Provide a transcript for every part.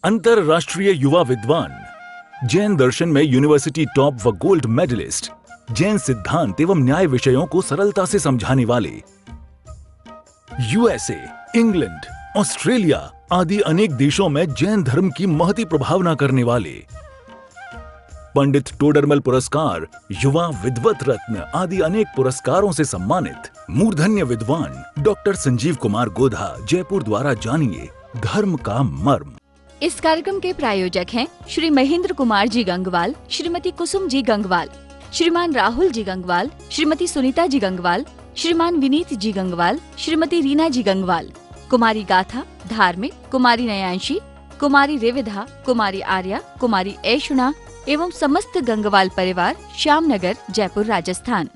अंतरराष्ट्रीय युवा विद्वान, जैन दर्शन में यूनिवर्सिटी टॉप व गोल्ड मेडलिस्ट, जैन सिद्धांत एवं न्याय विषयों को सरलता से समझाने वाले, यूएसए, इंग्लैंड, ऑस्ट्रेलिया आदि अनेक देशों में जैन धर्म की महती प्रभावना करने वाले, पंडित टोडरमल पुरस्कार, युवा विद्वत रत्न आदि अनेक पुरस्कारों से सम्मानित मूर्धन्य विद्वान डॉक्टर संजीव कुमार गोधा जयपुर द्वारा जानिए धर्म का मर्म। इस कार्यक्रम के प्रायोजक हैं श्री महेंद्र कुमार जी गंगवाल, श्रीमती कुसुम जी गंगवाल, श्रीमान राहुल जी गंगवाल, श्रीमती सुनीता जी गंगवाल, श्रीमान विनीत जी गंगवाल, श्रीमती रीना जी गंगवाल, कुमारी गाथा, धार्मिक, कुमारी नयांशी, कुमारी रेविधा, कुमारी आर्या, कुमारी ऐशुणा एवं समस्त गंगवाल परिवार, श्यामनगर, जयपुर, राजस्थान।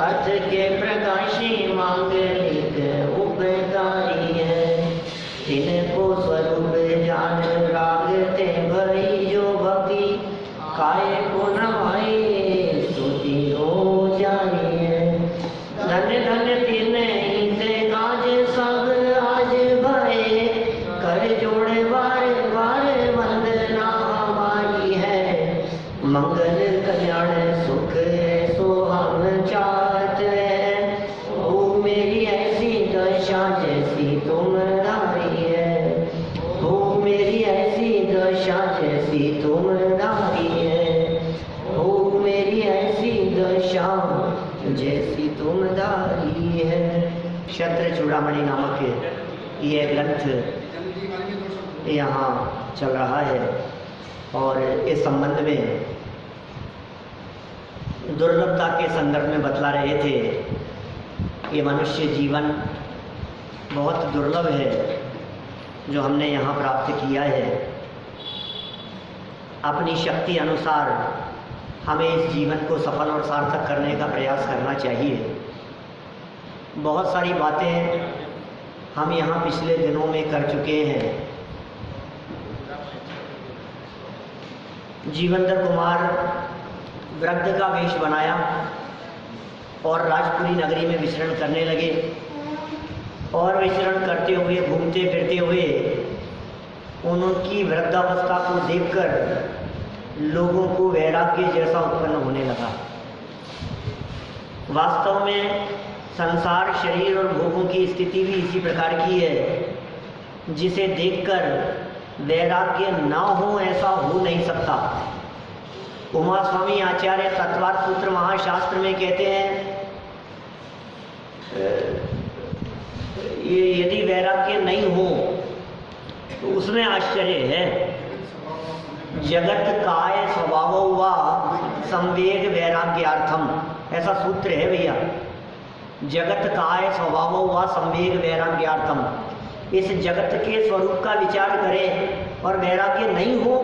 अर्थ के प्रकाशी मांगलिक उपकारी है, तिनको स्वरूप जान रागते भरी जो भक्ति, काय को नवाई स्तुति हो जाई है। धन्य धन्य तिने से काज सब आज भये, कर जोड़े बार बार वंदना हमारी है। मंगल कल्याण सुख सो हम चाहते हैं, ओ मेरी ऐसी दशा जैसी तुम्हारी है, ओ मेरी ऐसी दशा जैसी तुम्हारी है, ओ मेरी ऐसी दशा जैसी तुम्हारी है। क्षत्र चूड़ामणि नामक ये ग्रंथ यहाँ चल रहा है और इस संबंध में दुर्लभता के संदर्भ में बतला रहे थे। ये मनुष्य जीवन बहुत दुर्लभ है जो हमने यहाँ प्राप्त किया है। अपनी शक्ति अनुसार हमें इस जीवन को सफल और सार्थक करने का प्रयास करना चाहिए। बहुत सारी बातें हम यहाँ पिछले दिनों में कर चुके हैं। जीवंतर कुमार वृद्ध का वेश बनाया और राजपुरी नगरी में विचरण करने लगे और विचरण करते हुए, घूमते फिरते हुए उनकी वृद्धावस्था को देखकर लोगों को वैराग्य जैसा उत्पन्न होने लगा। वास्तव में संसार, शरीर और भोगों की स्थिति भी इसी प्रकार की है, जिसे देखकर वैराग्य ना हो ऐसा हो नहीं सकता। उमा स्वामी आचार्य तत्वार्थ सूत्र महाशास्त्र में कहते हैं, ये यदि वैराग्य नहीं हो तो उसमें आश्चर्य है। जगत काय स्वभाव हुआ संवेग वैराग्यार्थम, ऐसा सूत्र है भैया। जगत काय स्वभाव हुआ संवेग वैराग्यार्थम। इस जगत के स्वरूप का विचार करें और वैराग्य नहीं हो,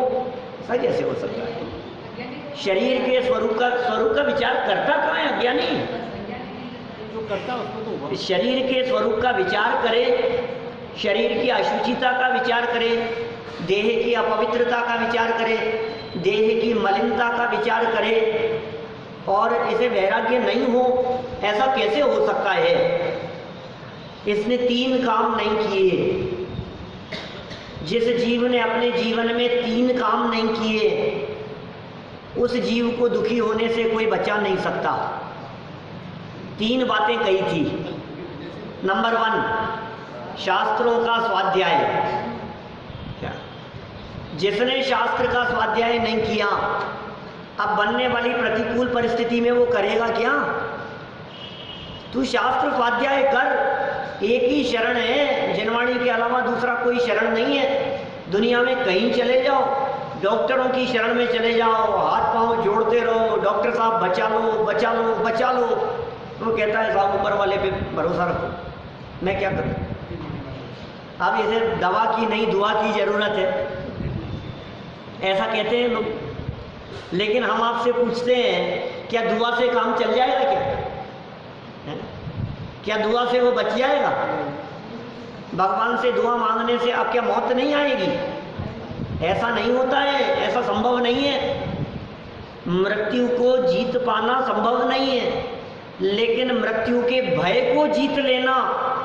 ऐसा कैसे हो सकता है? शरीर के स्वरूप का विचार करता कहाँ है? अज्ञानी जो करता उसको तो शरीर के स्वरूप का विचार करे, शरीर की अशुचिता का विचार करे, देह की अपवित्रता का विचार करे, देह की मलिनता का विचार करे और इसे वैराग्य नहीं हो, ऐसा कैसे हो सकता है? इसने तीन काम नहीं किए। जिस जीव ने अपने जीवन में तीन काम नहीं किए, उस जीव को दुखी होने से कोई बचा नहीं सकता। तीन बातें कही थी। नंबर 1, शास्त्रों का स्वाध्याय। क्या? जिसने शास्त्र का स्वाध्याय नहीं किया, अब बनने वाली प्रतिकूल परिस्थिति में वो करेगा क्या? तू शास्त्र स्वाध्याय कर, एक ही शरण है, जिनवाणी के अलावा दूसरा कोई शरण नहीं है। दुनिया में कहीं चले जाओ, डॉक्टरों की शरण में चले जाओ, हाथ पांव जोड़ते रहो, डॉक्टर साहब बचा लो बचा लो बचा लो। वो कहता है साहब ऊपर वाले पे भरोसा रखो, मैं क्या करूं? अब इसे दवा की नहीं दुआ की जरूरत है, ऐसा कहते हैं लोग। लेकिन हम आपसे पूछते हैं, क्या दुआ से काम चल जाएगा? क्या दुआ से वो बच जाएगा? भगवान से दुआ मांगने से अब क्या मौत नहीं आएगी? ऐसा नहीं होता है, ऐसा संभव नहीं है। मृत्यु को जीत पाना संभव नहीं है। लेकिन मृत्यु के भय को जीत लेना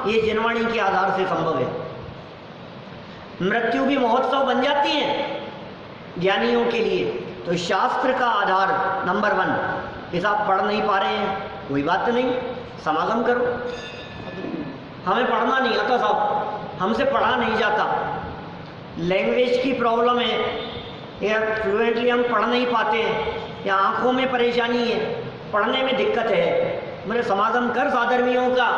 ये जिनवाणी के आधार से संभव है। मृत्यु भी महोत्सव बन जाती है ज्ञानियों के लिए। तो शास्त्र का आधार नंबर 1, कि साहब पढ़ नहीं पा रहे हैं, कोई बात नहीं, समागम करो। हमें पढ़ना नहीं आता साहब, हमसे पढ़ा नहीं जाता, लैंग्वेज की प्रॉब्लम है, या फ्लुएंटली हम पढ़ नहीं पाते हैं, या आंखों में परेशानी है, पढ़ने में दिक्कत है, मेरे समागम कर साधर्मियों का।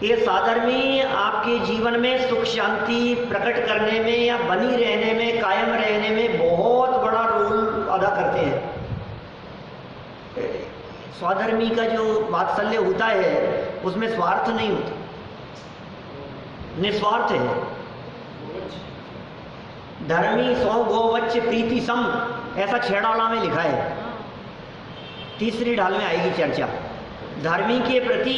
ये साधर्मी आपके जीवन में सुख शांति प्रकट करने में या बनी रहने में, कायम रहने में बहुत बड़ा रोल अदा करते हैं। स्वाधर्मी का जो वात्सल्य होता है उसमें स्वार्थ नहीं होता, निस्वार्थ है। धर्मी सौ गोवच्च प्रीति सम, ऐसा छेड़ाला में लिखा है, तीसरी ढाल में आएगी चर्चा। धर्मी के प्रति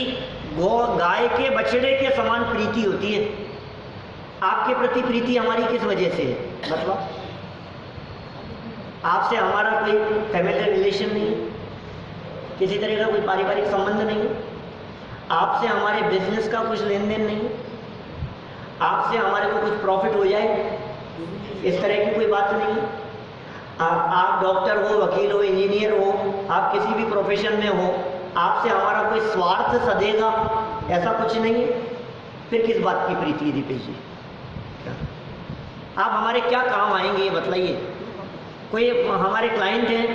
गौ गाय के बछड़े के समान प्रीति होती है। आपके प्रति प्रीति हमारी किस वजह से है? मतलब आपसे हमारा कोई फैमिली रिलेशन नहीं है, किसी तरह का कोई पारिवारिक संबंध नहीं है, आपसे हमारे बिजनेस का कुछ लेन देन नहीं है, आपसे हमारे को कुछ प्रॉफिट हो जाए इस तरह की कोई बात नहीं है। आप डॉक्टर हो, वकील हो, इंजीनियर हो, आप किसी भी प्रोफेशन में हो, आपसे हमारा कोई स्वार्थ सधेगा ऐसा कुछ नहीं है। फिर किस बात की प्रीति है दीपेश जी? आप हमारे क्या काम आएंगे ये बतलाइए। कोई हमारे क्लाइंट हैं,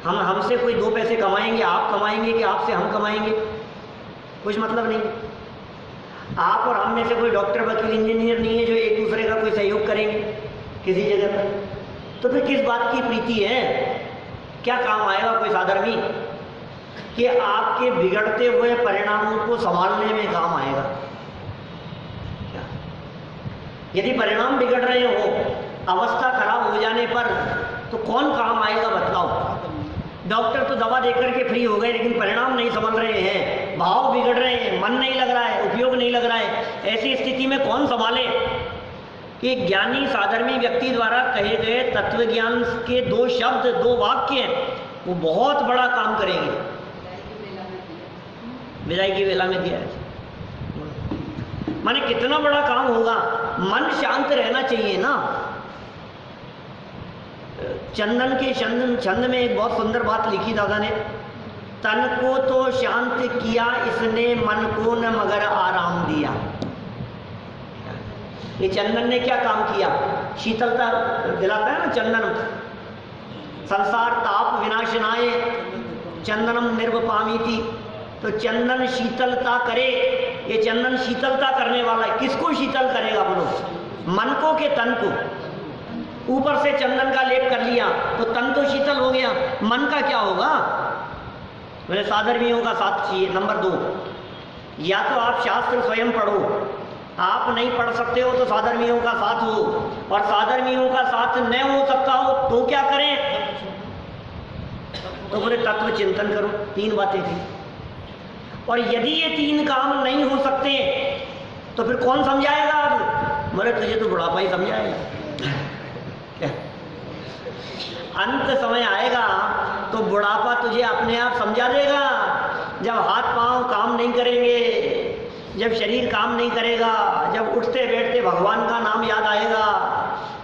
हमसे कोई 2 पैसे कमाएंगे, आप कमाएंगे कि आपसे हम कमाएंगे? कुछ मतलब नहीं। आप और हम में से कोई डॉक्टर, वकील, इंजीनियर नहीं है जो एक दूसरे का कोई सहयोग करेंगे किसी जगह पर। तो फिर किस बात की प्रीति है? क्या काम आएगा कोई साधर्मी? कि आपके बिगड़ते हुए परिणामों को संभालने में काम आएगा। यदि परिणाम बिगड़ रहे हो, अवस्था खराब हो जाने पर, तो कौन काम आएगा बतलाओ? डॉक्टर तो दवा देकर के फ्री हो गए, लेकिन परिणाम नहीं संभल रहे हैं, भाव बिगड़ रहे हैं, मन नहीं लग रहा है, उपयोग नहीं लग रहा है। ऐसी स्थिति में कौन संभाले? कि ज्ञानी साधर्मी व्यक्ति द्वारा कहे गए तत्वज्ञान के 2 शब्द, 2 वाक्य वो बहुत बड़ा काम करेंगे। विदाई की वेला में दिया है, माने कितना बड़ा काम होगा। मन शांत रहना चाहिए ना। चंदन के छंद में एक बहुत सुंदर बात लिखी दादा ने, तन को तो शांत किया इसने, मन को न मगर आराम दिया। ये चंदन ने क्या काम किया? शीतलता दिलाता है ना चंदन। संसार ताप विनाशनाय चंदनम निर्वपामीति। तो चंदन शीतलता करे, ये चंदन शीतलता करने वाला है। किसको शीतल करेगा बोलो? मन को के तन को? ऊपर से चंदन का लेप कर लिया तो तन तो शीतल हो गया, मन का क्या होगा? मेरे साधर्मियों का साथ चाहिए। नंबर 2, या तो आप शास्त्र स्वयं पढ़ो, आप नहीं पढ़ सकते हो तो साधर्मियों का साथ हो, और साधर्मियों का साथ न हो सकता हो तो क्या करें? तो बोले तत्व चिंतन करो। 3 बातें थी। और यदि ये 3 काम नहीं हो सकते तो फिर कौन समझाएगा? अब मरे तुझे तो बुढ़ापा ही समझाएगा। अंत समय आएगा तो बुढ़ापा तुझे अपने आप समझा देगा। जब हाथ पांव काम नहीं करेंगे, जब शरीर काम नहीं करेगा, जब उठते बैठते भगवान का नाम याद आएगा,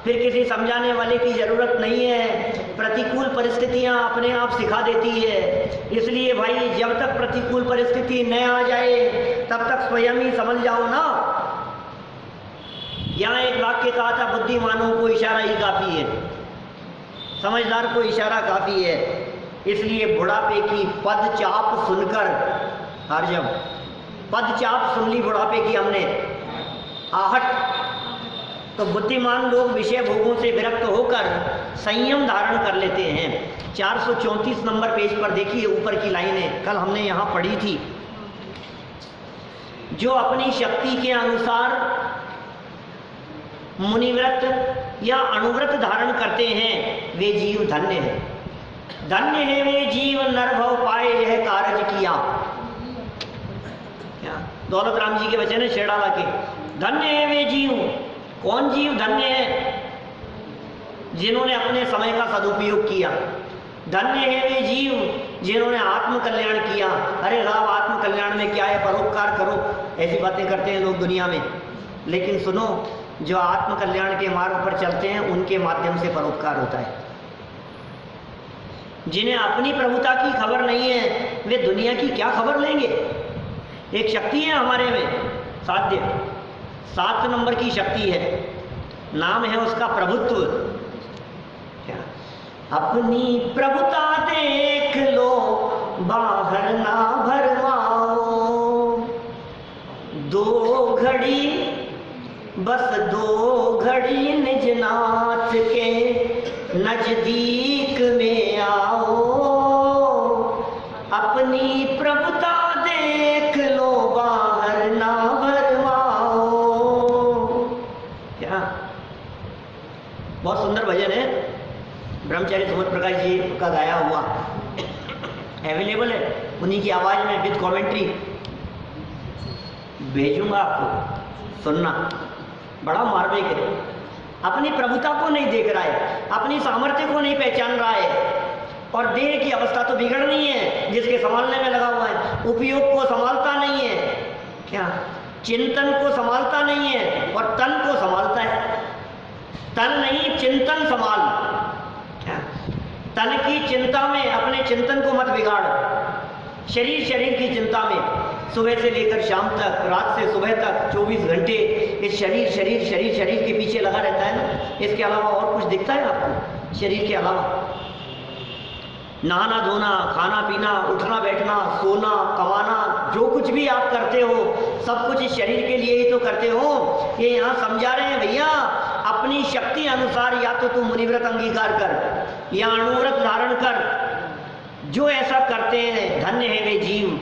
फिर किसी समझाने वाले की ज़रूरत नहीं है। प्रतिकूल परिस्थितियां अपने आप सिखा देती है। इसलिए भाई जब तक प्रतिकूल परिस्थिति न आ जाए तब तक स्वयं ही समझ जाओ ना। यहाँ एक वाक्य कहा था, बुद्धिमानों को इशारा ही काफ़ी है, समझदार को इशारा काफ़ी है। इसलिए बुढ़ापे की पद चाप सुनकर, हर जब पद चाप सुन ली बुढ़ापे की हमने, आहट, तो बुद्धिमान लोग विषय भोगों से विरक्त होकर संयम धारण कर लेते हैं। 434 नंबर पेज पर देखिए ऊपर की लाइनें, कल हमने यहाँ पढ़ी थी। जो अपनी शक्ति के अनुसार मुनिव्रत या अनुव्रत धारण करते हैं वे जीव धन्य है। धन्य है वे जीव नर भव पाए यह कारज किया। क्या दौलत राम जी के वचन है शेड़ाला के। धन्य है वे जीव। कौन जीव धन्य है? जिन्होंने अपने समय का सदुपयोग किया। धन्य है वे जीव जिन्होंने आत्म कल्याण किया। अरे साहब, आत्म कल्याण में क्या है, परोपकार करो, ऐसी बातें करते हैं लोग दुनिया में। लेकिन सुनो, जो आत्म कल्याण के मार्ग पर चलते हैं उनके माध्यम से परोपकार होता है। जिन्हें अपनी प्रभुता की खबर नहीं है वे दुनिया की क्या खबर लेंगे। एक शक्ति है हमारे में, साध्य 7 नंबर की शक्ति है, नाम है उसका प्रभुत्व। क्या? अपनी प्रभुता देख लो, बाहर ना भरमाओ, 2 घड़ी, बस 2 घड़ी निज नाथ के नजदीक में आओ। अपनी प्रभुता देख लो, बाहर ना भरमाओ। क्या बहुत सुंदर भजन है, ब्रह्मचारी सुमत प्रकाश जी का गाया हुआ, अवेलेबल है, उन्हीं की आवाज में विद कमेंट्री भेजूंगा आपको, सुनना। बड़ा मार्मिक है। अपनी प्रभुता को नहीं देख रहा है, अपनी सामर्थ्य को नहीं पहचान रहा है, और देह की अवस्था तो बिगड़नी है जिसके संभालने में लगा हुआ है। उपयोग को संभालता नहीं है, क्या चिंतन को संभालता नहीं है, और तन को संभालता है। तन नहीं, चिंतन संभाल। क्या तन की चिंता में अपने चिंतन को मत बिगाड़। शरीर की चिंता में सुबह से लेकर शाम तक, रात से सुबह तक 24 घंटे इस शरीर के पीछे लगा रहता है ना। इसके अलावा और कुछ दिखता है आपको शरीर के अलावा? नहाना धोना, खाना पीना, उठना बैठना, सोना, कमाना, जो कुछ भी आप करते हो सब कुछ इस शरीर के लिए ही तो करते हो। ये यहाँ समझा रहे हैं भैया, अपनी शक्ति अनुसार या तो तू मुनिव्रत अंगीकार कर या अणुव्रत धारण कर। जो ऐसा करते हैं धन्य है वे जीव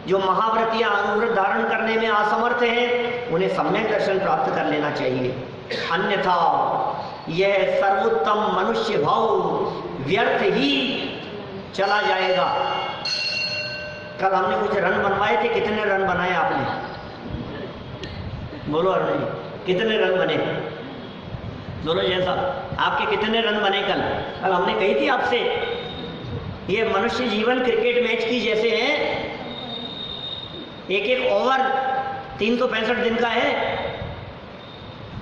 जो महाव्रत या अणुव्रत धारण करने में असमर्थ हैं, उन्हें सम्यक दर्शन प्राप्त कर लेना चाहिए। अन्यथा यह सर्वोत्तम मनुष्य भाव व्यर्थ ही चला जाएगा। कल हमने कुछ रन बनवाए थे, कितने रन बनाए आपने? बोलो अरुण जी, कितने रन बने? बोलो जैसा, आपके कितने रन बने कल? कल हमने कही थी आपसे, ये मनुष्य जीवन क्रिकेट मैच की जैसे है। एक ओवर 365 दिन का है,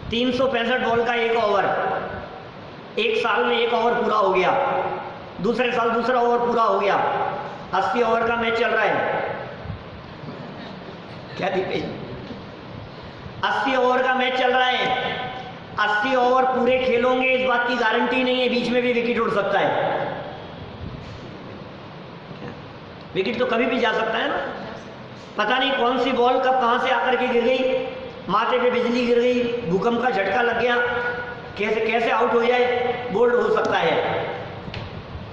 365 बॉल का एक ओवर। एक साल में एक ओवर पूरा हो गया, दूसरे साल दूसरा ओवर पूरा हो गया, 80 ओवर का मैच चल रहा है। क्या दीपेश? 80 ओवर का मैच चल रहा है। 80 ओवर पूरे खेलोगे इस बात की गारंटी नहीं है, बीच में भी विकेट उड़ सकता है। विकेट तो कभी भी जा सकता है ना। पता नहीं कौन सी बॉल कब कहां से आकर के गिर गई, माथे पे बिजली गिर गई, भूकंप का झटका लग गया, कैसे कैसे आउट हो जाए, बोल्ड हो सकता है।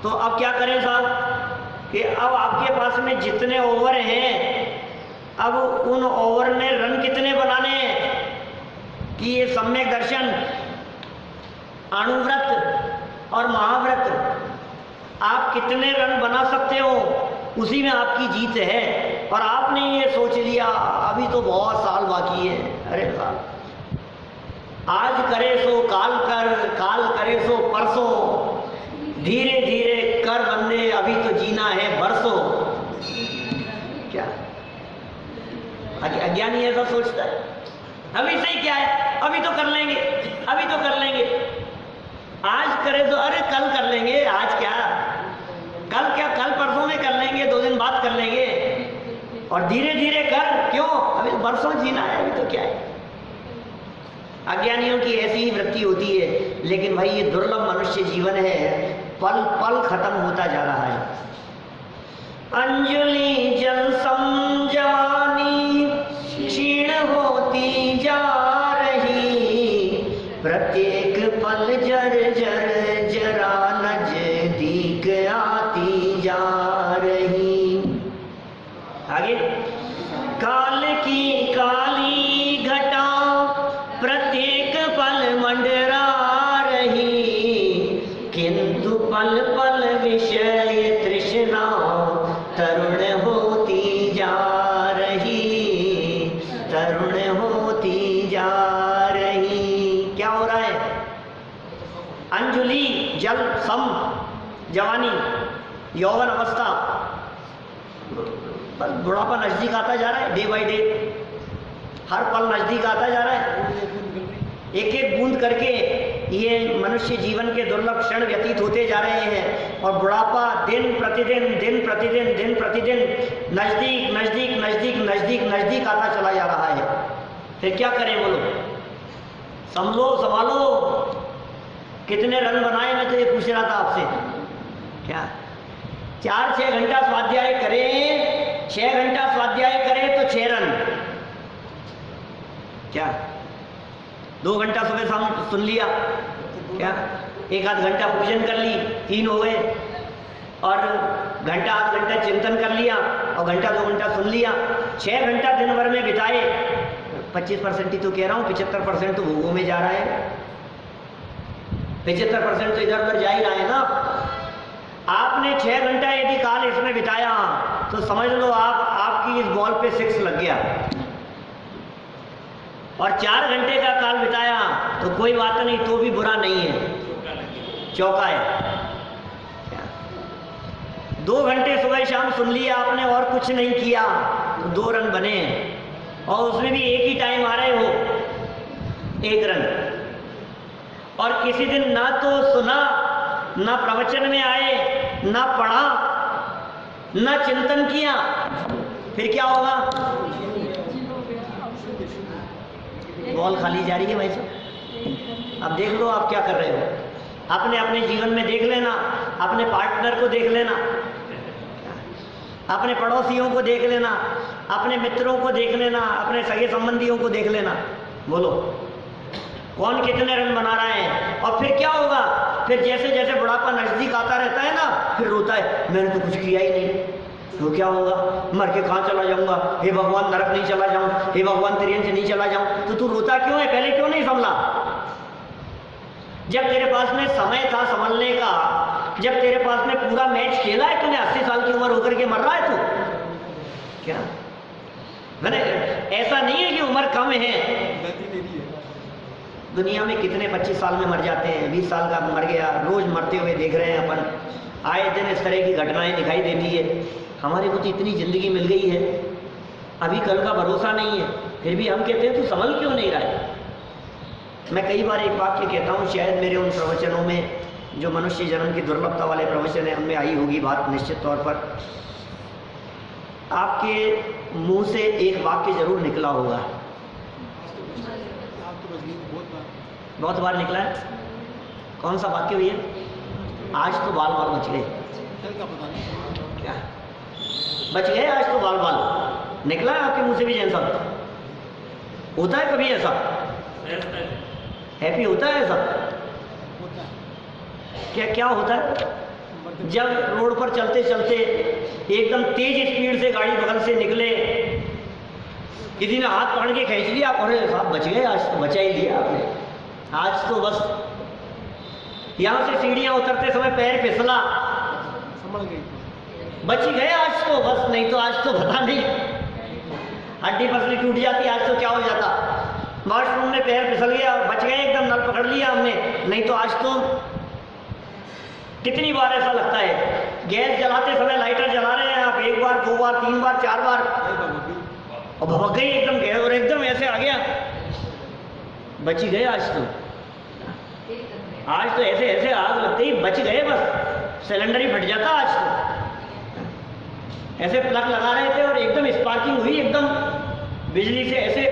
तो अब क्या करें साहब कि अब आपके पास में जितने ओवर हैं, अब उन ओवर में रन कितने बनाने हैं कि ये सम्यक दर्शन, अणुव्रत और महाव्रत आप कितने रन बना सकते हो, उसी में आपकी जीत है। और आपने ये सोच लिया अभी तो बहुत साल बाकी है। अरे साहब, आज करे सो काल कर, काल करे सो परसों, धीरे धीरे कर बंदे, अभी तो जीना है बरसों। क्या अज्ञानी ऐसा सोचता है? अभी से ही क्या है, अभी तो कर लेंगे, अभी तो कर लेंगे। आज करे तो अरे कल कर लेंगे, आज क्या, कल क्या, कल परसों में कर लेंगे, 2 दिन बाद कर लेंगे। और धीरे धीरे कर, क्यों, अभी बरसों जीना है, अभी तो क्या है। अज्ञानियों की ऐसी ही वृत्ति होती है। लेकिन भाई ये दुर्लभ मनुष्य जीवन है, पल पल खत्म होता जा रहा है। अंजलि जल सम जवानी क्षीण होती जा रही, प्रत्येक पल जर जर जरा नजदीक आती जा रही। आगे, काल की काली घटा प्रत्येक पल मंडरा रही, किंतु पल पल विषय तृष्णा तरुण होती जा रही, तरुण होती जा रही। क्या हो रहा है? अंजुलि जल सम जवानी, यौवन अवस्था, बस बुढ़ापा नजदीक आता जा रहा है, डे बाय डे हर पल नजदीक आता जा रहा है। एक एक बूंद करके ये मनुष्य जीवन के दुर्लभ क्षण व्यतीत होते जा रहे हैं और बुढ़ापा दिन प्रतिदिन नजदीक नजदीक नजदीक नजदीक नजदीक आता चला जा रहा है। फिर क्या करें बोलो? संभलो, संभालो। कितने रन बनाए? मैं तो ये पूछ रहा था आपसे। क्या 4-6 घंटा स्वाध्याय करें, 6 घंटा स्वाध्याय करें तो 6 रन। क्या 2 घंटा सुबह शाम सुन लिया, क्या 1-आध घंटा पूजन कर ली, 3 हो गए। और घंटा आध घंटा चिंतन कर लिया और घंटा 2 घंटा सुन लिया। 6 घंटा दिन भर में बिताए। 25% ही तो कह रहा हूँ, 75% तो भोगों में जा रहा है। 75% तो इधर उधर जा ही रहा है ना। आपने 6 घंटा यदि काल इसमें बिताया तो समझ लो आपकी इस बॉल पे 6 लग गया। और 4 घंटे का काल बिताया तो कोई बात नहीं, तो भी बुरा नहीं है, चौका है। 2 घंटे सुबह शाम सुन लिया आपने और कुछ नहीं किया तो 2 रन बने, और उसमें भी एक ही टाइम आ रहे हो, 1 रन। और किसी दिन ना तो सुना, ना प्रवचन में आए, ना पढ़ा, ना चिंतन किया, फिर क्या होगा? बॉल खाली जा रही है भाई साहब। अब देख लो आप क्या कर रहे हो। अपने अपने जीवन में देख लेना, अपने पार्टनर को देख लेना, अपने पड़ोसियों को देख लेना, अपने मित्रों को देख लेना, अपने सगे संबंधियों को देख लेना। बोलो कौन कितने रन बना रहा है? और फिर क्या होगा? फिर जैसे जैसे बुढ़ापा नजदीक आता रहता है ना, फिर रोता है मैंने तो कुछ किया ही नहीं। तो क्या होगा? मर के कहाँ चला जाऊंगा? हे भगवान नरक नहीं चला जाऊं, हे भगवान तिरयन से नहीं चला जाऊं। तो तू रोता क्यों है? पहले क्यों नहीं संभला? जब तेरे पास में समय था संभलने का, जब तेरे पास में पूरा मैच खेला है, तूने 80 साल की उम्र होकर के मर रहा है तू। क्या मैंने ऐसा नहीं है कि उम्र कम है। दुनिया में कितने 25 साल में मर जाते हैं, 20 साल का मर गया, रोज मरते हुए देख रहे हैं अपन। आए दिन इस तरह की घटनाएं दिखाई देती है। हमारे को तो इतनी जिंदगी मिल गई है, अभी कल का भरोसा नहीं है, फिर भी हम कहते हैं तू संभल क्यों नहीं रहा है? मैं कई बार एक वाक्य कहता हूँ, शायद मेरे उन प्रवचनों में जो मनुष्य जन्म की दुर्लभता वाले प्रवचन है उनमें आई होगी बात निश्चित तौर पर। आपके मुंह से एक वाक्य जरूर निकला होगा, बहुत बार निकला है। कौन सा वाक्य भैया? आज तो बाल बाल बच गए। क्या बच गए? आज तो बाल बाल निकला है आपके मुंह से भी। जैन साहब होता है कभी ऐसा? हैप्पी होता है ऐसा? क्या क्या होता है? जब रोड पर चलते चलते एकदम तेज स्पीड से गाड़ी बगल से निकले, किसी ने हाथ पकड़ के खींच लिया, अरे साहब बच गए, आज तो बचा ही लिया आपने। आज तो बस यहाँ से सीढ़ियाँ उतरते समय पैर फिसला, बच ही गए आज तो बस, नहीं तो आज तो पता नहीं हड्डी पसली टूट जाती, आज तो क्या हो जाता। वॉशरूम में पैर फिसल गया, बच गए एकदम, नल पकड़ लिया हमने, नहीं तो आज तो। कितनी बार ऐसा लगता है? गैस जलाते समय लाइटर जला रहे हैं आप, 1 बार 2 बार 3 बार 4 बार, और भभक गई एकदम गैस और एकदम ऐसे आ गया, बच ही गए आज तो। आज तो ऐसे ऐसे आग लगते ही बच गए, बस सिलेंडर ही फट जाता आज तो। ऐसे प्लग लगा रहे थे और एकदम स्पार्किंग हुई, एकदम बिजली से ऐसे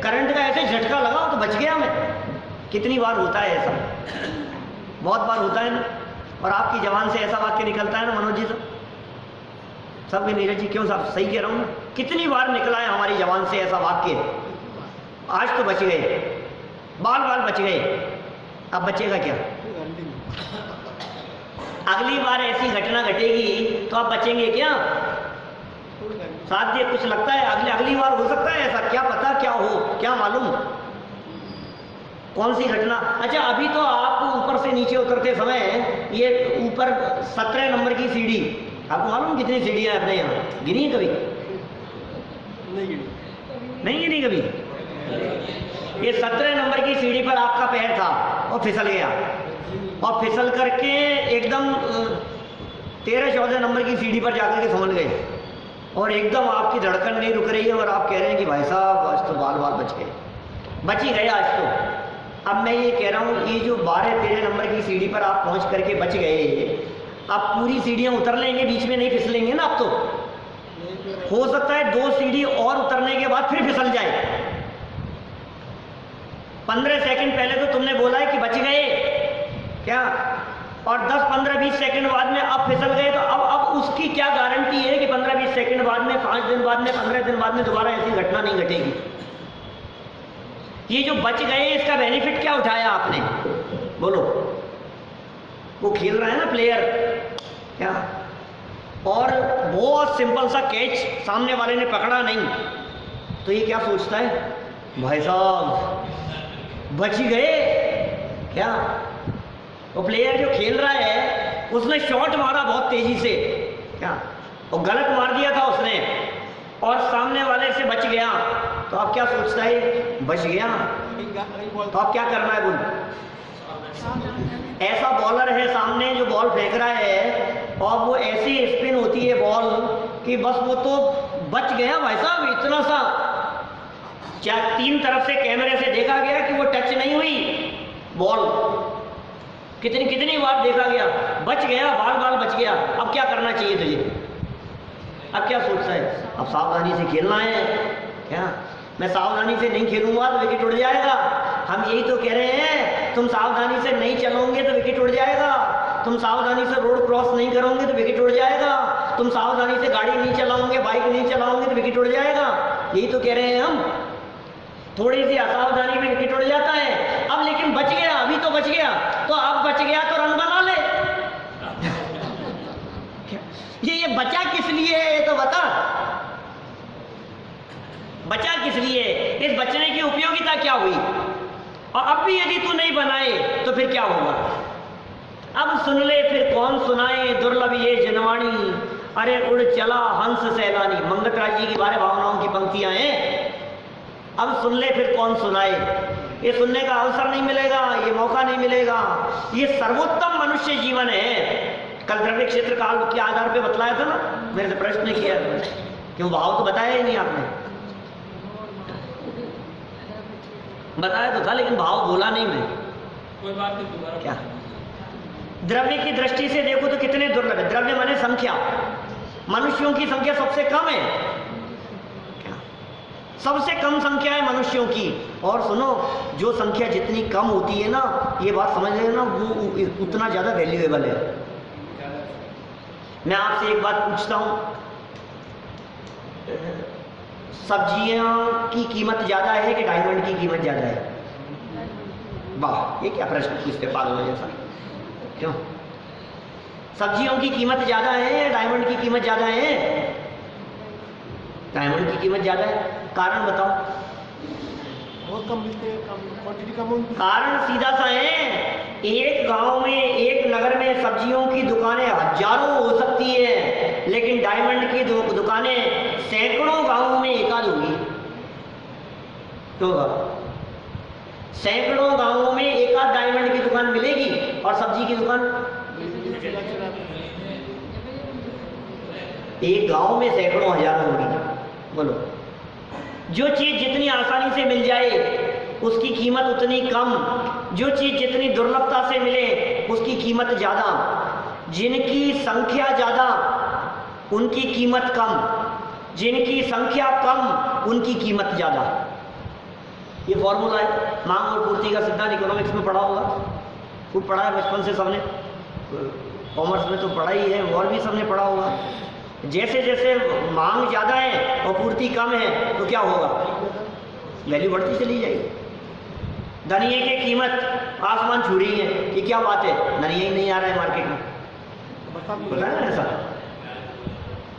करंट का ऐसे झटका लगा तो बच गया मैं। कितनी बार होता है ऐसा? बहुत बार होता है ना। और आपकी जबान से ऐसा वाक्य निकलता है ना मनोज जी, सब नीरज जी क्यों साहब सही कह रहा हूँ ना? कितनी बार निकला है हमारी जबान से ऐसा वाक्य, आज तो बच गए, बाल बाल बच गए। अब बचेगा क्या? अगली बार ऐसी घटना घटेगी तो आप बचेंगे क्या? साथ ये कुछ लगता है अगली बार हो सकता है ऐसा, क्या पता क्या हो, क्या मालूम कौन सी घटना। अच्छा अभी तो आप ऊपर से नीचे उतरते समय ये ऊपर 17 नंबर की सीढ़ी, आपको मालूम कितनी सीढ़ियाँ हैं अपने यहाँ? गिनी है कभी? नहीं गिनी कभी? ये 17 नंबर की सीढ़ी पर आपका पैर था और फिसल गया, और फिसल करके एकदम 13-14 नंबर की सीढ़ी पर जाकर के समझ गए। और एकदम आपकी धड़कन नहीं रुक रही है और आप कह रहे हैं कि भाई साहब आज तो बाल बाल बच गए, बच ही गए आज तो। अब मैं ये कह रहा हूँ कि जो 12-13 नंबर की सीढ़ी पर आप पहुँच करके बच गए, आप पूरी सीढ़ियाँ उतर लेंगे, बीच में नहीं फिसलेंगे ना। आप तो हो सकता है 2 सीढ़ी और उतरने के बाद फिर फिसल जाए। 15 सेकंड पहले तो तुमने बोला है कि बच गए क्या, और 10-15-20 सेकंड बाद में अब फिसल गए, तो अब उसकी क्या गारंटी है कि 15-20 सेकंड बाद में, 5 दिन बाद में, 15 दिन बाद में दोबारा ऐसी घटना नहीं घटेगी। ये जो बच गए इसका बेनिफिट क्या उठाया आपने, बोलो। वो खेल रहा है ना प्लेयर क्या, और बहुत सिंपल सा कैच सामने वाले ने पकड़ा नहीं, तो ये क्या सोचता है, भाई साहब बच ही गए क्या। वो प्लेयर जो खेल रहा है उसने शॉट मारा बहुत तेजी से क्या, और गलत मार दिया था उसने, और सामने वाले से बच गया, तो आप क्या सोचता है, बच गया। तो आप क्या करना है, बोल। ऐसा बॉलर है सामने जो बॉल फेंक रहा है, और वो ऐसी स्पिन होती है बॉल कि बस वो तो बच गया भाई साहब, इतना सा। 3 तरफ से कैमरे से देखा गया कि वो टच नहीं हुई बॉल, कितनी बार देखा गया, बच गया, बाल बाल बच गया। अब क्या करना चाहिए तुझे, अब क्या सोचता है, अब सावधानी से खेलना है क्या। मैं सावधानी से नहीं खेलूंगा तो विकेट उड़ जाएगा। हम यही तो कह रहे हैं, तुम सावधानी से नहीं चलोगे तो विकेट उड़ जाएगा, तुम सावधानी से रोड क्रॉस नहीं करोगे तो विकेट उड़ जाएगा, तुम सावधानी से गाड़ी नहीं चलाओगे, बाइक नहीं चलाओगे तो विकेट उड़ जाएगा। यही तो कह रहे हैं हम। थोड़ी सी असावधानी में विकेट उड़ जाता है। अब लेकिन बच गया, अभी तो बच गया, तो अब बच गया तो रन बना ले। ये बचा किस लिए है, ये तो बता, बचा किस लिए, इस बचने की उपयोगिता क्या हुई। और अब भी यदि तू नहीं बनाए तो फिर क्या होगा। अब सुन ले फिर कौन सुनाए, दुर्लभ ये जनवाणी, अरे उड़ चला हंस सैलानी। मंगत राज जी की 12 भावनाओं की पंक्तियां हैं। अब सुन ले फिर कौन सुनाए, ये सुनने का अवसर नहीं मिलेगा, ये मौका नहीं मिलेगा। ये सर्वोत्तम मनुष्य जीवन है। कल द्रव्य क्षेत्र काल के आधार पे बतलाया था ना, मेरे से प्रश्न किया, क्यों भाव तो बताया ही नहीं आपने। बताया तो था लेकिन भाव बोला नहीं मैं। कोई बात नहीं, दोबारा क्या द्रव्य की दृष्टि से देखो तो कितने दुर्लभ है। द्रव्य माने संख्या, मनुष्यों की संख्या सबसे कम है क्या, सबसे कम संख्या है मनुष्यों की। और सुनो, जो संख्या जितनी कम होती है ना, ये बात समझ लेना, वो उतना ज्यादा वैल्यूएबल है। मैं आपसे एक बात पूछता हूं, सब्जियां की कीमत ज्यादा है कि डायमंड की कीमत ज्यादा है। वाह, ये क्या प्रश्न पूछते पागल जैसा। क्यों सब्जियों की कीमत ज्यादा है या डायमंड की कीमत ज्यादा है। डायमंड की कीमत ज्यादा है, कारण बताओ। बहुत कम मिलते हैं, क्वांटिटी कम होगी। कारण सीधा सा है, एक गांव में, एक नगर में सब्जियों की दुकानें हजारों हो सकती है, लेकिन डायमंड की दुकानें सैकड़ों गांवों में एकाध होगी। तो सैकड़ों गांवों में एकाध डायमंड की दुकान मिलेगी, और सब्जी की दुकान एक गांव में सैकड़ों हजारों होगी। बोलो, जो चीज जितनी आसानी से मिल जाए उसकी कीमत उतनी कम, जो चीज जितनी दुर्लभता से मिले उसकी कीमत ज्यादा। जिनकी संख्या ज्यादा उनकी कीमत कम, जिनकी संख्या कम उनकी कीमत ज्यादा। ये फॉर्मूला है मांग और पूर्ति का सिद्धांत। इकोनॉमिक्स में पढ़ा होगा, खूब पढ़ा है बचपन से सबने, कॉमर्स में तो पढ़ा ही है, और भी सबने पढ़ा होगा। जैसे जैसे मांग ज्यादा है और पूर्ति कम है तो क्या होगा, वैल्यू बढ़ती चली जाएगी। धनिये की कीमत आसमान छू रही है, ये क्या बात है, धनिया ही नहीं आ रहा है मार्केट में, पता है ना ऐसा।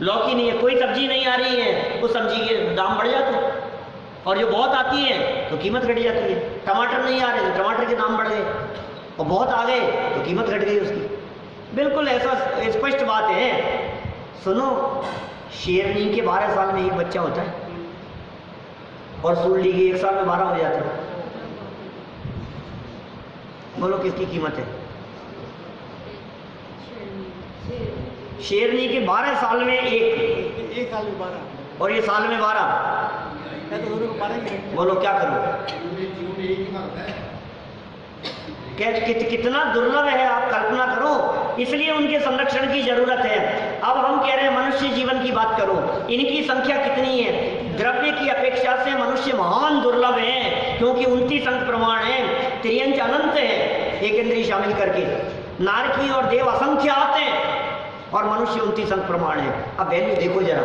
लौकी नहीं है, कोई सब्जी नहीं आ रही है, उस सब्जी के दाम बढ़ जाते हैं, और जो बहुत आती है तो कीमत घट जाती है। टमाटर नहीं आ रहे तो टमाटर के दाम बढ़ गए, और बहुत आ गए तो कीमत घट गई उसकी। बिल्कुल ऐसा स्पष्ट बात है। सुनो, शेरनी के 12 साल में एक बच्चा होता है, और सुरली के 1 साल में 12 हो जाते हैं। बोलो किसकी कीमत है। शेरनी के 12 साल में एक एक साल में 12 और ये साल में 12। मैं तो दोनों को 12 ही रखते बोलो क्या करूं? कितना दुर्लभ है, आप कल्पना करो। इसलिए उनके संरक्षण की जरूरत है। अब हम कह रहे हैं मनुष्य जीवन की बात करो, इनकी संख्या कितनी है? द्रव्य की अपेक्षा से मनुष्य महान दुर्लभ है, क्योंकि 29 अंक प्रमाण है, त्रियंच अनंत है, एक इंद्रिय शामिल करके। नारकी और देव असंख्य आते हैं और मनुष्य 29 अंक प्रमाण है। अब वैल्यू देखो जरा।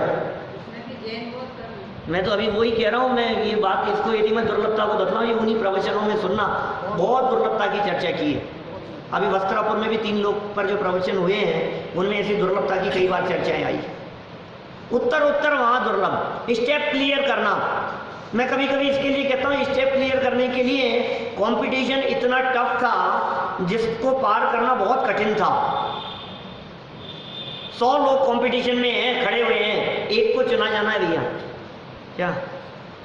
मैं तो अभी वही कह रहा हूँ, मैं ये बात इसको यदि मैं दुर्लभता को बतलाऊँ, ये उन्हीं प्रवचनों में सुनना, बहुत दुर्लभता की चर्चा की है। अभी वस्त्रापुर में भी 3 लोग पर जो प्रवचन हुए हैं उनमें ऐसी दुर्लभता की कई बार चर्चाएं आई। उत्तर वहाँ दुर्लभ। स्टेप क्लियर करना, मैं कभी कभी इसके लिए कहता हूँ, स्टेप क्लियर करने के लिए कंपटीशन इतना टफ था जिसको पार करना बहुत कठिन था। 100 लोग कंपटीशन में हैं, खड़े हुए हैं, एक को चुना जाना है भैया क्या,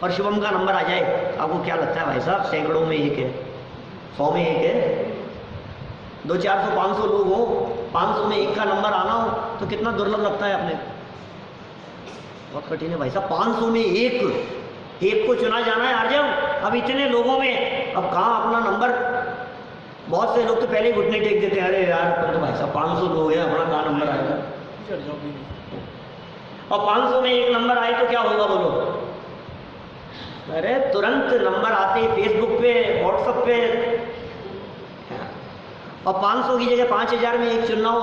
और शुभम का नंबर आ जाए, आपको क्या लगता है भाई साहब? सैकड़ों में एक है, 100 में एक है, 200, 400, 500 लोग हो, 500 में एक का नंबर आना हो तो कितना दुर्लभ लगता है अपने? बहुत कठिन है भाई साहब। 500 में एक को चुना जाना है अर्जब। अब इतने लोगों में अब कहाँ अपना नंबर? बहुत से लोग तो पहले ही घुटने टेक देते हैं, अरे यार तो भाई साहब 500 लोग हैं, अपना कहाँ नंबर आएगा? और 500 में एक नंबर आए तो क्या होगा बोलो? अरे तुरंत नंबर आते ही फेसबुक पे, व्हाट्सएप पे। और 500 की जगह 5000 में एक चुनना हो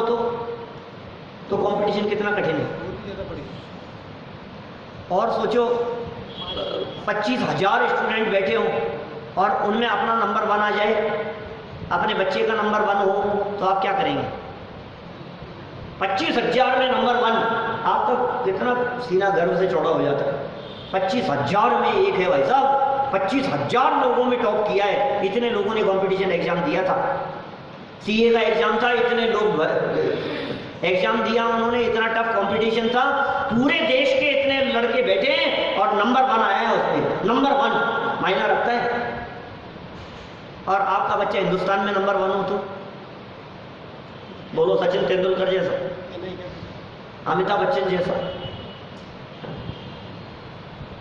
तो कंपटीशन कितना कठिन है। और सोचो 25,000 स्टूडेंट बैठे हों और उनमें अपना नंबर 1 आ जाए, अपने बच्चे का नंबर 1 हो तो आप क्या करेंगे? 25,000 में नंबर 1, आपका कितना सीना गर्व से चौड़ा हो जाता है। 25,000 में एक है भाई साहब, 25,000 लोगों में टॉप किया है। इतने लोगों ने कंपटीशन एग्जाम दिया था, सीए का एग्जाम था, इतने लोग एग्जाम दिया उन्होंने, इतना टफ कंपटीशन था, पूरे देश के इतने लड़के बैठे हैं और नंबर 1 आया है उसमें। नंबर 1 मायना रखता है। और आपका बच्चा हिंदुस्तान में नंबर 1 हो तो बोलो, सचिन तेंदुलकर जैसा, अमिताभ बच्चन जैसा,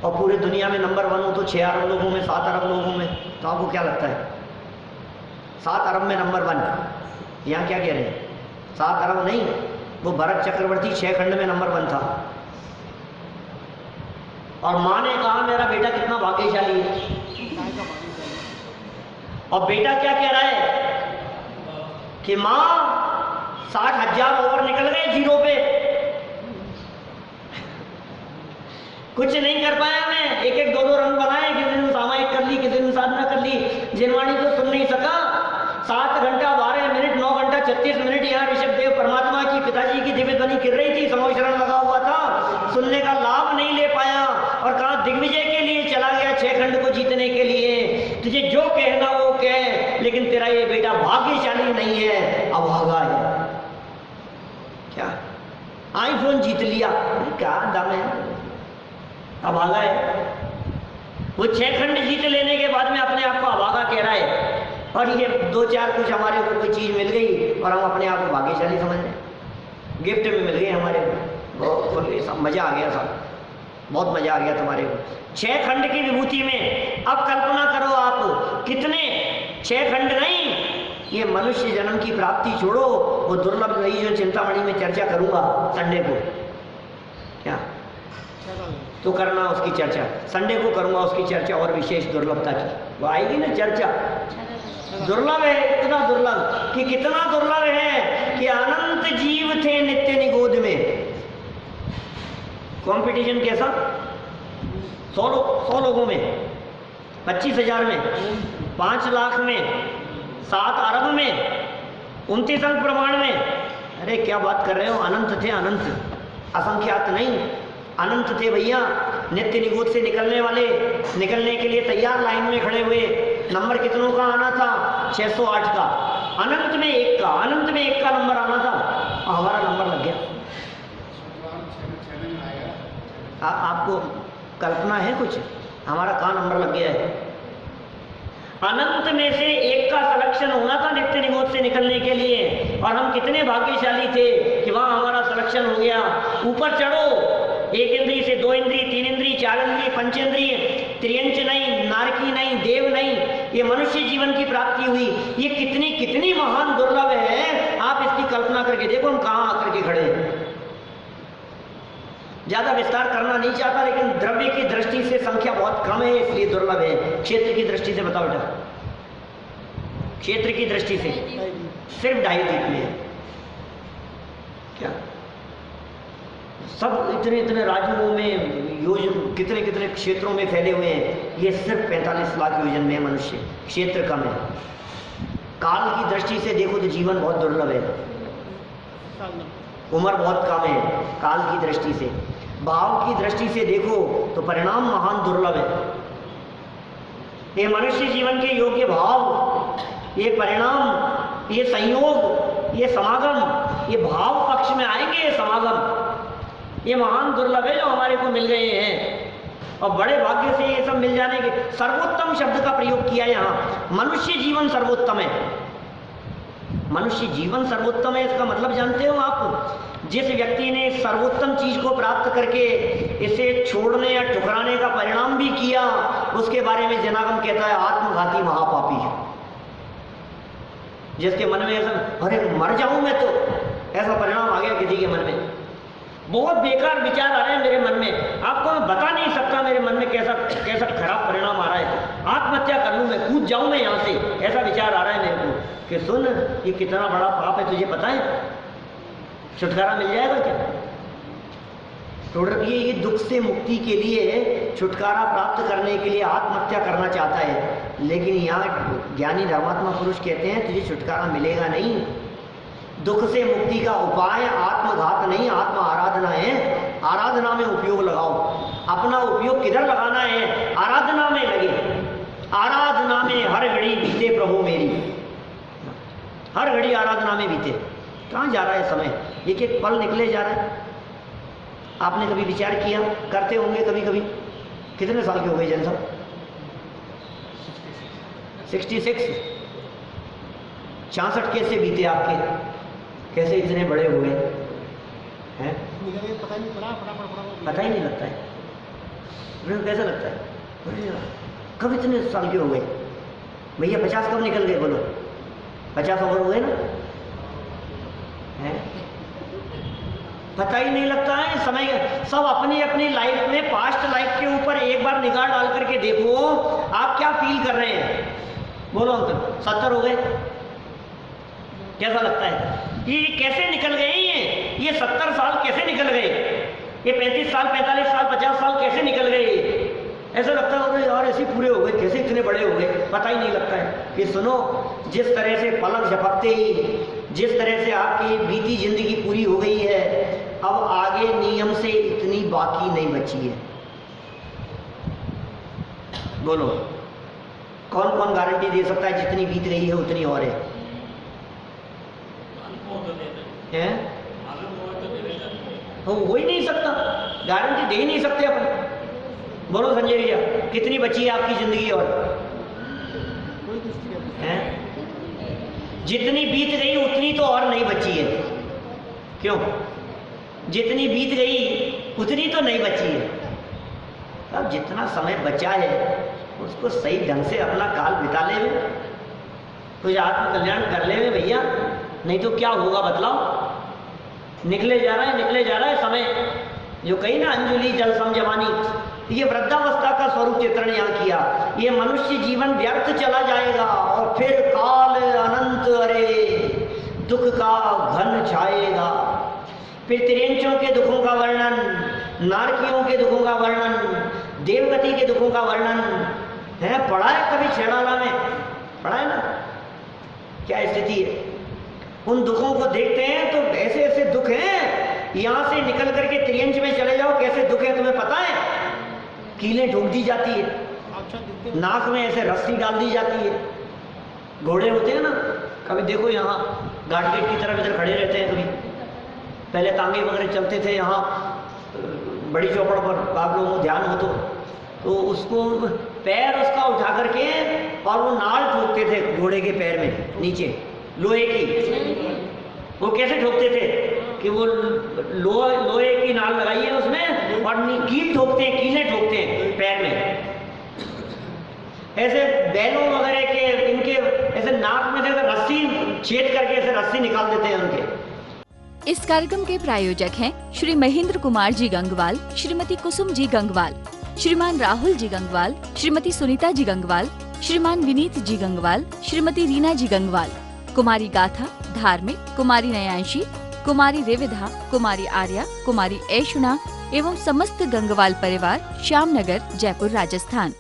और पूरे दुनिया में नंबर 1 हो तो 6 अरब लोगों में, 7 अरब लोगों में, तो आपको क्या लगता है? 7 अरब में नंबर 1। यहाँ क्या कह रहे हैं? 7 अरब नहीं, वो भरत चक्रवर्ती 6 खंड में नंबर 1 था। और माँ ने कहा मेरा बेटा कितना भाग्यशाली है। और बेटा क्या कह रहा है कि माँ 60,000 ओवर निकल गए 0 पे, कुछ नहीं कर पाया मैं, 1-1, 2-2 रन बनाए, किसी ने सामायिक कर ली, किसी ने साधना कर ली, जिनवाणी तो सुन नहीं सका। 7 घंटा 12 मिनट 9 घंटा 36 मिनट यहाँ ऋषभदेव परमात्मा की, पिताजी की दिव्य ध्वनि गिर रही थी, समोशरण लगा हुआ था, सुनने का लाभ नहीं ले पाया। और कहा दिग्विजय के लिए चला गया 6 खंड को जीतने के लिए। तुझे जो कहना वो कह, लेकिन तेरा ये बेटा भाग्यशाली नहीं है, अभागा है। क्या आईफोन जीत लिया, क्या दम है, अभागा है। वो 6 खंड जीत लेने के बाद में अपने आप को अभागा कह रहा है, और ये 2-4 कुछ हमारे को कोई चीज मिल गई और हम अपने आप को भाग्यशाली समझ रहे हैं। गिफ्ट में मिल गई हमारे को, बहुत मजा आ गया साहब, बहुत मजा आ गया तुम्हारे को 6 खंड की विभूति में। अब कल्पना करो आप कितने 6 खंड नहीं, ये मनुष्य जन्म की प्राप्ति छोड़ो, वो दुर्लभ रही जो चिंतामणि में चर्चा करूंगा संडे को, क्या तो करना उसकी चर्चा, संडे को करूंगा उसकी चर्चा, और विशेष दुर्लभता की वो आएगी ना चर्चा। दुर्लभ है, इतना दुर्लभ कि कितना दुर्लभ है कि अनंत जीव थे नित्य निगोद में। कंपटीशन कैसा? 100 लोगों में, 25,000 में, 5 लाख में, 7 अरब में, 29 अंक प्रमाण में। अरे क्या बात कर रहे हो? अनंत थे, अनंत, असंख्यात नहीं, अनंत थे भैया। नित्य निगोद से निकलने वाले, निकलने के लिए तैयार लाइन में खड़े हुए। नंबर कितनों का आना था? 608 का। अनंत में 1 का, अनंत में 1 का नंबर आना था, और हमारा नंबर लग गया। आपको कल्पना है कुछ? हमारा कहाँ नंबर लग गया है? अनंत में से 1 का सिलेक्शन होना था नित्य निगोद से निकलने के लिए, और हम कितने भाग्यशाली थे कि वहां हमारा सिलेक्शन हो गया। ऊपर चढ़ो एक इंद्री से दो इंद्री, तीन इंद्री, चार इंद्री, पंचेंद्रिय, त्रियंच नहीं, नारकी नहीं, देव नहीं, ये मनुष्य जीवन की प्राप्ति हुई। ये कितनी कितनी महान दुर्लभ है, आप इसकी कल्पना करके देखो हम कहाँ आकर के खड़े हैं। ज्यादा विस्तार करना नहीं चाहता, लेकिन द्रव्य की दृष्टि से संख्या बहुत कम है इसलिए दुर्लभ है। क्षेत्र की दृष्टि से बताओ बेटा, क्षेत्र की दृष्टि से सिर्फ 2.5 द्वीप में है क्या? सब इतने इतने राज्यों में योजन कितने कितने क्षेत्रों में फैले हुए हैं, ये सिर्फ 45 लाख योजन में है मनुष्य, क्षेत्र कम है। काल की दृष्टि से देखो तो जीवन बहुत दुर्लभ है, उम्र बहुत कम है काल की दृष्टि से। भाव की दृष्टि से देखो तो परिणाम महान दुर्लभ है। ये मनुष्य जीवन के योग्य भाव, ये परिणाम, ये संयोग, ये समागम, ये भाव पक्ष में आएंगे, ये समागम, ये महान दुर्लभ है जो हमारे को मिल गए हैं। और बड़े भाग्य से ये सब मिल जाने के, सर्वोत्तम शब्द का प्रयोग किया यहाँ, मनुष्य जीवन सर्वोत्तम है। मनुष्य जीवन सर्वोत्तम है, इसका मतलब जानते हो आप? जिस व्यक्ति ने सर्वोत्तम चीज को प्राप्त करके इसे छोड़ने या ठुकराने का परिणाम भी किया, उसके बारे में जनागम कहता है आत्मघाती महापापी है। जिसके मन में ऐसा अरे मर जाऊं मैं तो, ऐसा परिणाम आ गया किसी के मन में, बहुत बेकार विचार आ रहे हैं मेरे मन में, आपको मैं बता नहीं सकता मेरे मन में कैसा कैसा खराब परिणाम आ रहा है, आत्महत्या कर लूं मैं, कूद जाऊं मैं यहाँ से, ऐसा विचार आ रहा है मेरे को कि सुन ये कितना बड़ा पाप है, तुझे पता है? छुटकारा मिल जाएगा क्या? तो ये दुख से मुक्ति के लिए, छुटकारा प्राप्त करने के लिए आत्महत्या करना चाहता है, लेकिन यहाँ ज्ञानी धर्मात्मा पुरुष कहते हैं तुझे छुटकारा मिलेगा नहीं। दुख से मुक्ति का उपाय आत्मघात नहीं, आत्म आराधना है। आराधना में उपयोग लगाओ, अपना उपयोग किधर लगाना है? आराधना में लगे, आराधना में हर घड़ी बीते प्रभु मेरी, हर घड़ी आराधना में बीते। कहाँ जा रहा है समय? एक एक पल निकले जा रहा है। आपने कभी विचार किया? करते होंगे कभी कभी। कितने साल के हो गए जन सब? 66। 66 कैसे बीते आपके? कैसे इतने बड़े हुए हैं? पता ही नहीं लगता है। कैसा लगता है? कब इतने साल के हो गए भैया? 50 कब निकल गए बोलो? 50 ओवर हुए ना? है पता ही नहीं लगता है समय। सब अपनी अपनी लाइफ में, पास्ट लाइफ के ऊपर एक बार निगाह डाल करके देखो, आप क्या फील कर रहे हैं? बोलो अंकल, 70 हो गए, कैसा लगता है? ये कैसे निकल गए? ये 70 साल कैसे निकल गए? ये 35 साल, 45 साल, 50 साल कैसे निकल गए? ऐसा लगता है यार ऐसे पूरे हो गए, कैसे इतने बड़े हो गए, पता ही नहीं लगता है। कि सुनो, जिस तरह से पलक झपकते ही, जिस तरह से आपकी बीती जिंदगी पूरी हो गई है, अब आगे नियम से इतनी बाकी नहीं बची है। बोलो कौन कौन गारंटी दे सकता है जितनी बीत गई है उतनी और है? हो ही नहीं सकता, गारंटी दे ही नहीं सकते अपन। बोलो संजय भैया, कितनी बची है आपकी जिंदगी और? हैं? जितनी बीत गई उतनी तो और नहीं बची है। क्यों? जितनी बीत गई उतनी तो नहीं बची है। अब जितना समय बचा है उसको सही ढंग से अपना काल बिता ले, कुछ आत्मकल्याण कर ले भैया, नहीं तो क्या होगा बतलाओ? निकले जा रहा है समय। जो कही ना अंजुलि जल सम जवानी, ये वृद्धावस्था का स्वरूप चित्रण यहाँ किया। ये मनुष्य जीवन व्यर्थ चला जाएगा और फिर काल अनंत, अरे दुख का घन छाएगा। फिर त्रियंचों के दुखों का वर्णन, नारकियों के दुखों का वर्णन, देवगति के दुखों का वर्णन है। पढ़ा है कभी छेड़ाला में? पढ़ा है ना क्या स्थिति है? उन दुखों को देखते हैं तो ऐसे ऐसे दुख हैं, यहाँ से निकल करके त्रियंच में चले जाओ, कैसे दुख है तुम्हें पता है? कीलें ठोक दी जाती है, नाक में ऐसे रस्सी डाल दी जाती है। घोड़े होते हैं ना, कभी देखो यहाँ घाट गेट की तरफ इधर खड़े रहते हैं। कभी पहले तांगे वगैरह चलते थे यहाँ बड़ी चौपड़ पर, आप लोगों को ध्यान हो तो उसको पैर उसका उठा करके और वो नाल ठोकते थे घोड़े के पैर में नीचे, लोहे की। वो कैसे ठोकते थे कि वो लोहे की नाल लगाई है उसमें और कील ठोकते हैं, कीलें ठोकते हैं पैर में। ऐसे बैलों वगैरह के इनके ऐसे नाक में से रस्सी छेद करके ऐसे रस्सी निकाल देते हैं उनके। इस कार्यक्रम के प्रायोजक हैं श्री महेंद्र कुमार जी गंगवाल, श्रीमती कुसुम जी गंगवाल, श्रीमान राहुल जी गंगवाल, श्रीमती सुनीता जी गंगवाल, श्रीमान विनीत जी गंगवाल, श्रीमती रीना जी गंगवाल, कुमारी गाथा, धार्मिक, कुमारी नयांशी, कुमारी रेविधा, कुमारी आर्या, कुमारी ऐशुना एवं समस्त गंगवाल परिवार, श्यामनगर, जयपुर, राजस्थान।